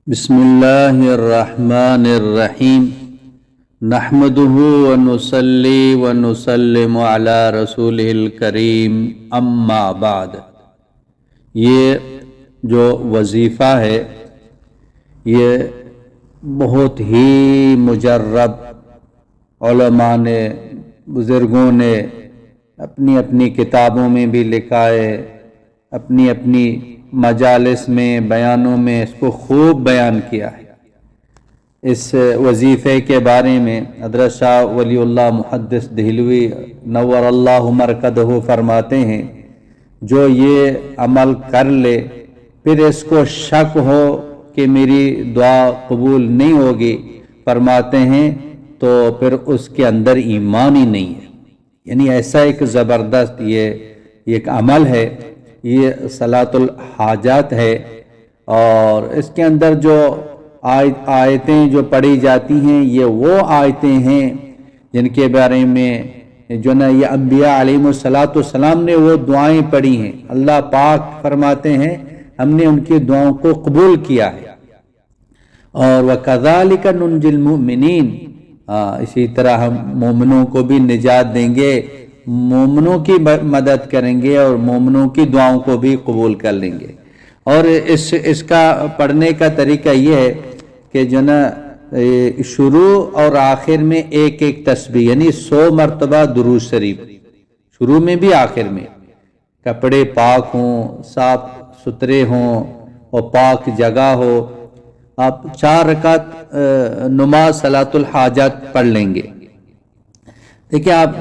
बिस्मिल्लाहिर्रहमानिर्रहीम नहमदुहु व नुसल्ली व नुसल्लिमु अला रसूलिहिल करीम अम्मा बाद। ये जो वजीफ़ा है ये बहुत ही मुजर्रब उलमा ने, बुज़ुर्गों ने अपनी अपनी किताबों में भी लिखा है, अपनी अपनी मजालिस में, बयानों में इसको खूब बयान किया है। इस वजीफ़े के बारे में हज़रत शाह वलीउल्लाह मुहद्दिस देहलवी नव्वरल्लाहु मरकदहु फरमाते हैं, जो ये अमल कर ले फिर इसको शक हो कि मेरी दुआ कबूल नहीं होगी, फरमाते हैं तो फिर उसके अंदर ईमान ही नहीं है। यानी ऐसा एक ज़बरदस्त ये एक अमल है, ये सलातुल हाजात है। और इसके अंदर जो आयतें जो पढ़ी जाती हैं ये वो आयतें हैं जिनके बारे में जो ना ये अंबिया अलैहिमुस्सलाम ने वो दुआएं पढ़ी हैं। अल्लाह पाक फरमाते हैं हमने उनकी दुआओं को कबूल किया है। और वकज़ालिका नुंजिल मुमिनीन, इसी तरह हम मोमिनों को भी निजात देंगे, मोमिनों की मदद करेंगे और मोमिनों की दुआओं को भी कबूल कर लेंगे। और इसका पढ़ने का तरीका ये है कि जो ना शुरू और आखिर में एक एक तस्बीह, यानी 100 मरतबा दुरूद शरीफ, शुरू में भी आखिर में। कपड़े पाक हों, साफ सुथरे हों और पाक जगह हो। आप 4 रकात नमाज सलातुल हाजात पढ़ लेंगे। देखिए आप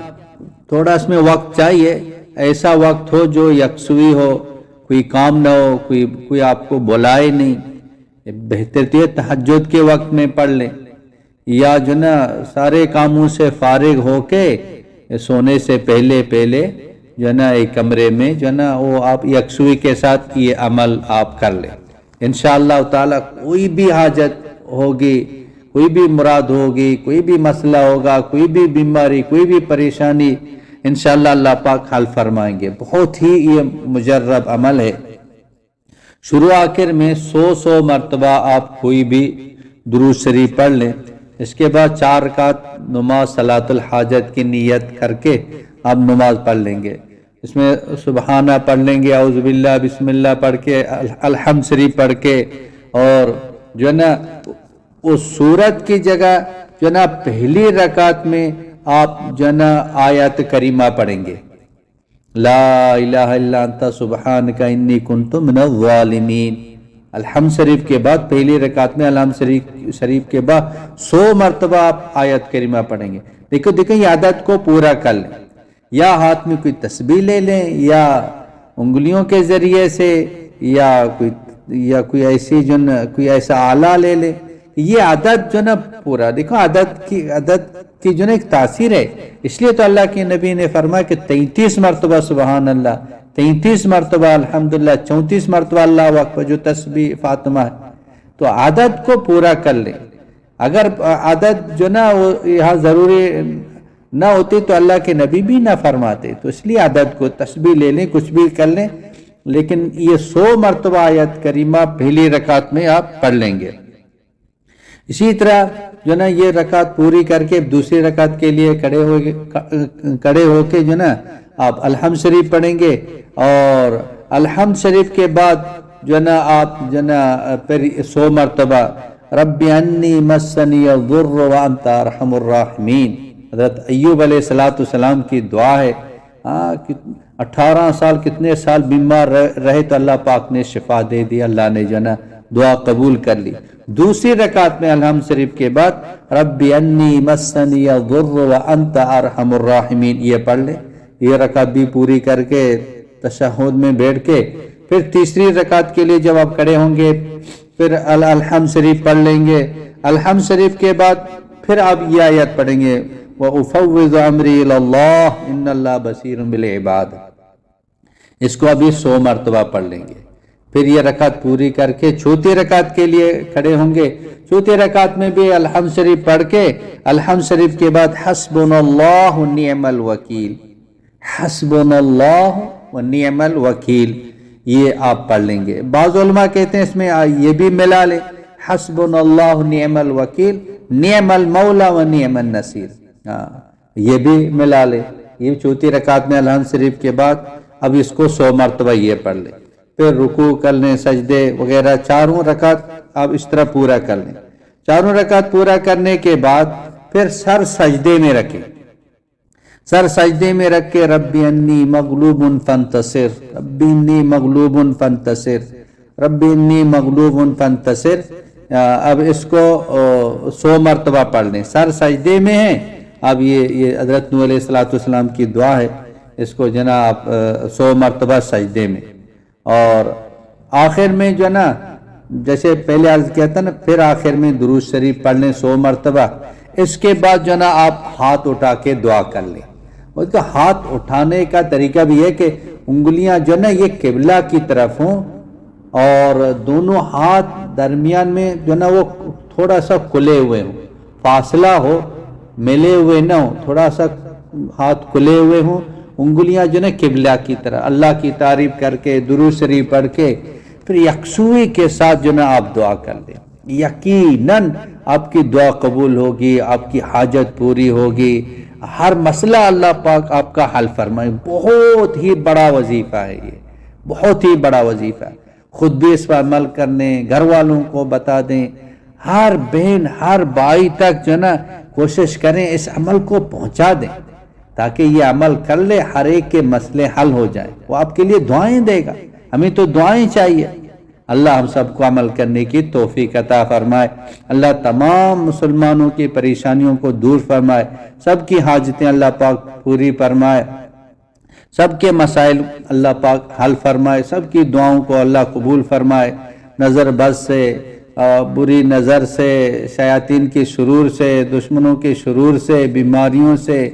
थोड़ा इसमें वक्त चाहिए, ऐसा वक्त हो जो यकसुई हो, कोई काम ना हो, कोई आपको बुलाए नहीं। बेहतर तो तहज्जुद के वक्त में पढ़ लें, या जो ना सारे कामों से फारिग होके सोने से पहले जो ना एक कमरे में जो ना वो आप यकसुई के साथ ये अमल आप कर लें। इंशाअल्लाह ताला कोई भी हाजत होगी, कोई भी मुराद होगी, कोई भी मसला होगा, कोई भी बीमारी, कोई भी परेशानी, इंशाअल्लाह अल्लाह पाक हल फरमाएंगे। बहुत ही ये मुजर्रब अमल है। शुरू आखिर में 100 मरतबा आप कोई भी दुरूद शरीफ पढ़ लें। इसके बाद 4 रकात नमाज सलातुल हाजत की नियत करके आप नमाज पढ़ लेंगे। इसमें सुबहाना पढ़ लेंगे, औज़ुबिल्लाह बिस्मिल्लाह पढ़ के, अलहम्द शरीफ पढ़ के, और जो ना उस सूरत की जगह जो ना पहली रकात में आप जो ना आयत करीमा पढ़ेंगे, ला इलाहा इल्ला अंता सुब्हानका इन्नी कुन्तु मिनज़ ज़ालिमीन। अलहम्द शरीफ के बाद पहली रकात में अलहम्द शरीफ के बाद 100 मरतबा आप आयत करीमा पढ़ेंगे। देखो ये आदत को पूरा कर लें, या हाथ में कोई तस्बीह ले लें, या उंगलियों के जरिए से, या कोई ऐसी जो न कोई ऐसा आला ले लें। ये आदत जो ना पूरा, देखो आदत की जो ना एक तासीर है। इसलिए तो अल्लाह के नबी ने फरमाया कि 33 मरतबा सुबहान अल्लाह, 33 मरतबा अल्हम्दुलिल्लाह, 34 मरतबा अल्लाहु अकबर, जो तस्बीह फातिमा है। तो आदत को पूरा कर लें। अगर आदत जो ना वो यहाँ जरूरी ना होती तो अल्लाह के नबी भी ना फरमाते। तो इसलिए आदत को तस्बीह ले लें, कुछ भी कर लें, लेकिन ये 100 मरतबा आयत करीमा पहली रकात में आप पढ़ लेंगे। इसी तरह जो ना ये रकात पूरी करके दूसरी रकात के लिए खड़े होके जो ना आप अलहम्द शरीफ पढ़ेंगे, और अलहम्द शरीफ के बाद जो ना आप जो ना फिर 100 मरतबा रब्बी अन्नी मस्सनी अज़्ज़ुर्रु व अंता अरहमुर राहिमीन। हज़रत अय्यूब अलैहिस्सलाम की दुआ है। 18 साल कितने साल बीमार रहे तो अल्लाह पाक ने शिफा दे दी, अल्लाह ने जो ना दुआ कबूल कर ली। दूसरी रकात में अलहम्द शरीफ के बाद रब्बी अन्नी मस्सनी अज़्ज़ुर्रु व अंता अरहमुर राहिमीन ये पढ़ ले। ये रकात भी पूरी करके तशहुद में बैठ के फिर तीसरी रकात के लिए जब आप खड़े होंगे फिर अलहम्द शरीफ पढ़ लेंगे। अलहम्द शरीफ के बाद फिर आप ये आयत पढ़ेंगे, व उफ़व्विज़ु अम्री इलल्लाह इन्नल्लाह बसीरुम बिल इबाद। इसको अभी 100 मरतबा पढ़ लेंगे। फिर ये रकात पूरी करके चौथी रकात के लिए खड़े होंगे। चौथी रकात में भी अलहम्द शरीफ पढ़ के, अलहम्द शरीफ के बाद हस्बुनल्लाहु व निअमल वकील, हस्बुनल्लाहु व निअमल वकील, ये आप पढ़ लेंगे। बाज़ उलमा कहते हैं इसमें ये भी मिला ले, حسبنا اللہ نعم الوکیل نعم المولا و نعم النصیر. یہ بھی ملا لے. یہ چوتھی رکعت میں الحمد شریف کے بعد اب اس کو 100 مرتبہ یہ پڑھ لے. پھر رکوع کر لیں، سجدے وغیرہ، چاروں رکعت آپ اس طرح پورا کر لیں. چاروں رکعت پورا کرنے کے بعد پھر سر سجدے میں رکھیں. سر سجدے میں رکھ کے ربی انی مغلوب فانتصر، ربی انی مغلوب فانتصر، ربی انی مغلوب فانتصر. اب اس کو 100 مرتبہ پڑھ لیں. سر سجدے میں ہے. اب یہ حضرت نوح علیہ السلام کی دعا ہے. اس کو جناب 100 مرتبہ سجدے میں. اور آخر میں جو نا جیسے پہلے عرض کیا تھا نا، پھر آخر میں درود شریف پڑھ لیں 100 مرتبہ. اس کے بعد جو نا آپ ہاتھ اٹھا کے دعا کر لیں. اس کا ہاتھ اٹھانے کا طریقہ بھی ہے کہ انگلیاں جو نا یہ قبلہ کی طرف ہوں اور دونوں ہاتھ درمیان میں جو نا وہ تھوڑا سا کھلے ہوئے ہوں، فاصلہ ہو، ملے ہوئے نہ ہو، تھوڑا سا ہاتھ کھلے ہوئے ہوں. انگلیاں جو نا قبلہ کی طرح اللہ کی تعریف کر کے درود شریف پڑھ کے پھر یکسوئی کے ساتھ جو نا آپ دعا کر لیں. یقیناً آپ کی دعا قبول ہوگی، آپ کی حاجت پوری ہوگی، ہر مسئلہ اللہ پاک آپ کا حل فرمائے. بہت ہی بڑا وظیفہ ہے یہ، بہت ہی بڑا وظیفہ ہے. خود بھی اس پر عمل کرنے، گھر والوں کو بتا دیں، ہر بہن ہر بھائی تک جو نا کوشش کریں اس عمل کو پہنچا دیں تاکہ یہ عمل کر لے، ہر ایک کے مسئلے حل ہو جائیں. وہ آپ کے لیے دعائیں دے گا. ہمیں تو دعائیں چاہیے. اللہ ہم سب کو عمل کرنے کی توفیق عطا فرمائے. اللہ تمام مسلمانوں کی پریشانیوں کو دور فرمائے، سب کی حاجتیں اللہ پاک پوری فرمائے، سب کے مسائل اللہ پاک حل فرمائے، سب کی دعاؤں کو اللہ قبول فرمائے. نظر بد سے، بری نظر سے، شیاطین کی شرور سے، دشمنوں کی شرور سے، بیماریوں سے،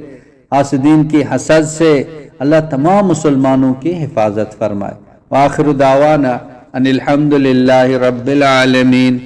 حاسدین کی حسد سے اللہ تمام مسلمانوں کی حفاظت فرمائے. وآخر دعوانا ان الحمد للہ رب العالمین.